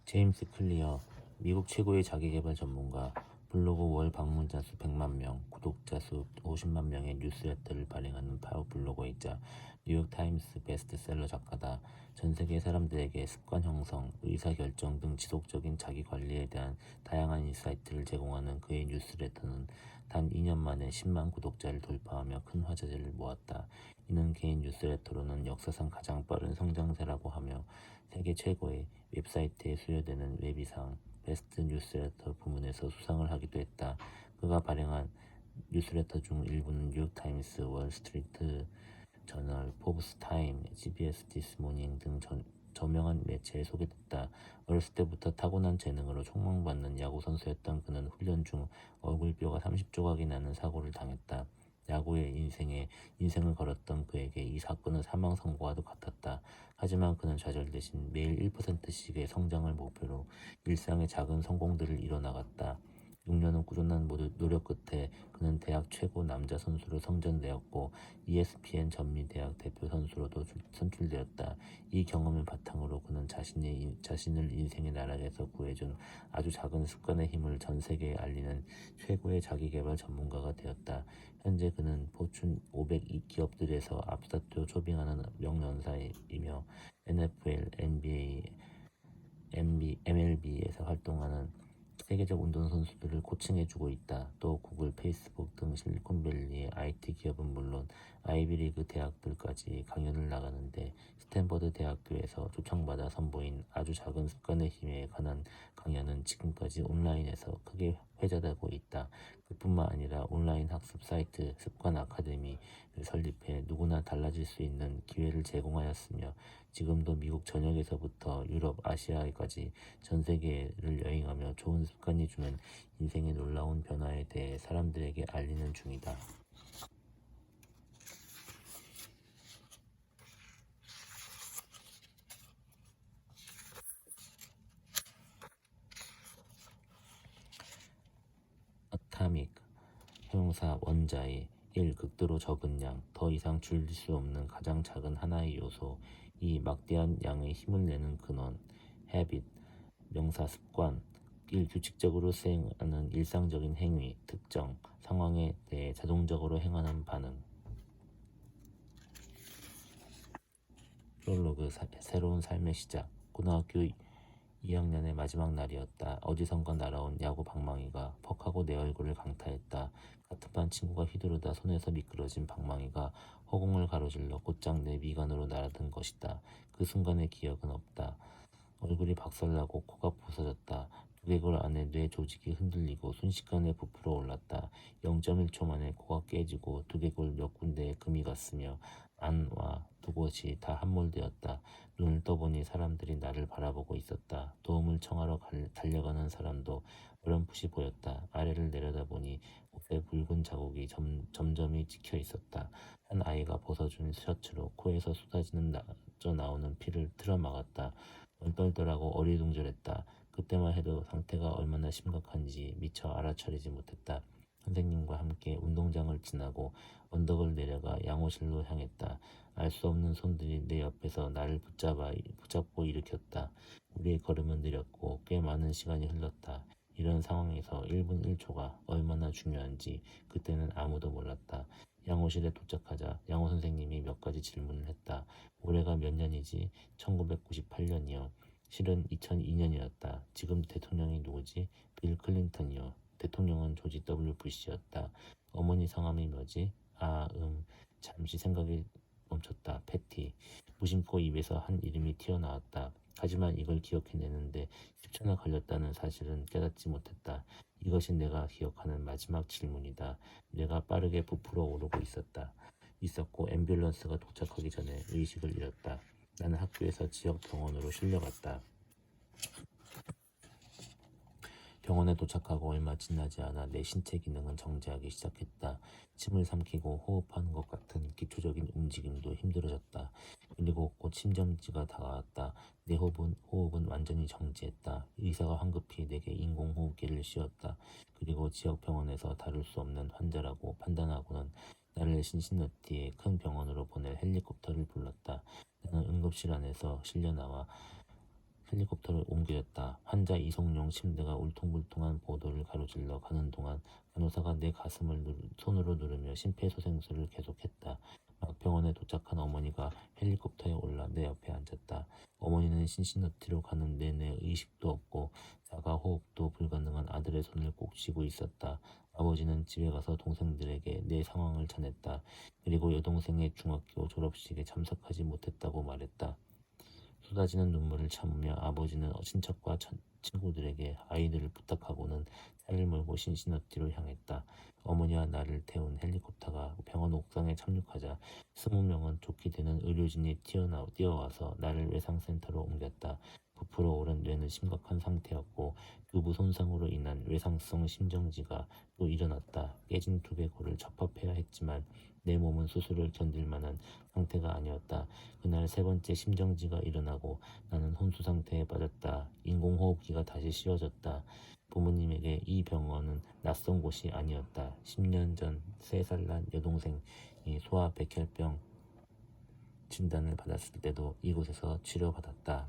제임스 클리어, 미국 최고의 자기계발 전문가, 블로그 월 방문자 수 100만 명, 구독자 수 50만 명의 뉴스레터를 발행하는 파워블로거이자 뉴욕타임스 베스트셀러 작가다. 전 세계 사람들에게 습관 형성, 의사결정 등 지속적인 자기 관리에 대한 다양한 인사이트를 제공하는 그의 뉴스레터는 단 2년 만에 10만 구독자를 돌파하며 큰 화제를 모았다. 이는 개인 뉴스레터로는 역사상 가장 빠른 성장세라고 하며 세계 최고의 웹사이트에 수여되는 웹이상 베스트 뉴스레터 부문에서 수상을 하기도 했다. 그가 발행한 뉴스레터 중 일부는 뉴욕타임스, 월스트리트 저널, 포브스 타임, CBS 디스모닝 등 저명한 매체에 소개됐다. 어렸을 때부터 타고난 재능으로 촉망받는 야구 선수였던 그는 훈련 중 얼굴뼈가 30조각이 나는 사고를 당했다. 야구의 인생을 걸었던 그에게 이 사건은 사망 선고와도 같았다. 하지만 그는 좌절 대신 매일 1%씩의 성장을 목표로 일상의 작은 성공들을 이뤄나갔다. 6년은 꾸준한 노력 끝에 그는 대학 최고 남자 선수로 선정되었고 ESPN 전미대학 대표 선수로도 선출되었다. 이 경험을 바탕으로 그는 자신을 인생의 나락에서 구해준 아주 작은 습관의 힘을 전 세계에 알리는 최고의 자기계발 전문가가 되었다. 현재 그는 포춘 500 기업들에서 앞다투어 초빙하는 명연사이며 NFL, NBA, MLB에서 활동하는 세계적 운동선수들을 코칭해주고 있다. 또 구글, 페이스북 등 실리콘밸리의 IT 기업은 물론 아이비리그 대학들까지 강연을 나가는데 스탠퍼드 대학교에서 초청받아 선보인 아주 작은 습관의 힘에 관한 강연은 지금까지 온라인에서 크게 회자되고 있다. 그뿐만 아니라 온라인 학습 사이트 습관 아카데미를 설립해 누구나 달라질 수 있는 기회를 제공하였으며 지금도 미국 전역에서부터 유럽, 아시아까지 전 세계를 여행하며 좋은 습관이 주는 인생의 놀라운 변화에 대해 사람들에게 알리는 중이다. 어타믹 형용사 원자의 1. 극도로 적은 양, 더 이상 줄일 수 없는 가장 작은 하나의 요소. 2. 막대한 양의 힘을 내는 근원. habit 명사 습관 1. 규칙적으로 수행하는 일상적인 행위, 특정 상황에 대해 자동적으로 행하는 반응. 프롤로그 새로운 삶의 시작. 고등학교 2학년의 마지막 날이었다. 어디선가 날아온 야구 방망이가 퍽하고 내 얼굴을 강타했다. 같은 반 친구가 휘두르다 손에서 미끄러진 방망이가 허공을 가로질러 곧장 내 미간으로 날아든 것이다. 그 순간의 기억은 없다. 얼굴이 박살나고 코가 부서졌다. 두개골 안에 뇌 조직이 흔들리고 순식간에 부풀어 올랐다. 0.1초 만에 코가 깨지고 두개골 몇 군데에 금이 갔으며 안와 두 곳이 다 함몰되었다. 눈을 떠보니 사람들이 나를 바라보고 있었다. 도움을 청하러 달려가는 사람도 어렴풋이 보였다. 아래를 내려다보니 옷에 붉은 자국이 점점이 찍혀 있었다. 한 아이가 벗어준 셔츠로 코에서 나오는 피를 틀어막았다. 얼떨떨하고 어리둥절했다. 그때만 해도 상태가 얼마나 심각한지 미처 알아차리지 못했다. 선생님과 함께 운동장을 지나고 언덕을 내려가 양호실로 향했다. 알 수 없는 손들이 내 옆에서 나를 붙잡고 일으켰다. 우리의 걸음은 느렸고 꽤 많은 시간이 흘렀다. 이런 상황에서 1분 1초가 얼마나 중요한지 그때는 아무도 몰랐다. 양호실에 도착하자 양호 선생님이 몇 가지 질문을 했다. 올해가 몇 년이지? 1998년이요. 실은 2002년이었다. 지금 대통령이 누구지? 빌 클린턴이요. 대통령은 조지 W. 부시였다. 어머니 성함이 뭐지? 잠시 생각이 멈췄다. 패티. 무심코 입에서 한 이름이 튀어나왔다. 하지만 이걸 기억해내는데 10초나 걸렸다는 사실은 깨닫지 못했다. 이것이 내가 기억하는 마지막 질문이다. 뇌가 빠르게 부풀어 오르고 있었고 앰뷸런스가 도착하기 전에 의식을 잃었다. 나는 학교에서 지역 병원으로 실려갔다. 병원에 도착하고 얼마 지나지 않아 내 신체 기능은 정지하기 시작했다. 침을 삼키고 호흡하는 것 같은 기초적인 움직임도 힘들어졌다. 그리고 곧 심정지가 다가왔다. 내 호흡은 완전히 정지했다. 의사가 황급히 내게 인공호흡기를 씌웠다. 그리고 지역 병원에서 다룰 수 없는 환자라고 판단하고는 나를 신신나티의 큰 병원으로 보낼 헬리콥터를 불렀다. 나는 응급실 안에서 실려 나와 헬리콥터를 옮겨졌다. 환자 이송용 침대가 울퉁불퉁한 보도를 가로질러 가는 동안 간호사가 내 가슴을 손으로 누르며 심폐소생술을 계속했다. 막 병원에 도착한 어머니가 헬리콥터에 올라 내 옆에 앉았다. 어머니는 신신너티로 가는 내내 의식도 없고 자가 호흡도 불가능한 아들의 손을 꼭 쥐고 있었다. 아버지는 집에 가서 동생들에게 내 상황을 전했다. 그리고 여동생의 중학교 졸업식에 참석하지 못했다고 말했다. 쏟아지는 눈물을 참으며 아버지는 친척과 친구들에게 아이들을 부탁하고는 차를 몰고 신신어티로 향했다. 어머니와 나를 태운 헬리콥터가 병원 옥상에 착륙하자 20명은 좋게 되는 의료진이 뛰어와서 나를 외상센터로 옮겼다. 부풀어 오른 뇌는 심각한 상태였고 교부 손상으로 인한 외상성 심정지가 또 일어났다. 깨진 두개골을 접합해야 했지만 내 몸은 수술을 견딜 만한 상태가 아니었다. 그날 세 번째 심정지가 일어나고 나는 혼수 상태에 빠졌다. 인공호흡기가 다시 씌워졌다. 부모님에게 이 병원은 낯선 곳이 아니었다. 10년 전 3살 난 여동생이 소아백혈병 진단을 받았을 때도 이곳에서 치료받았다.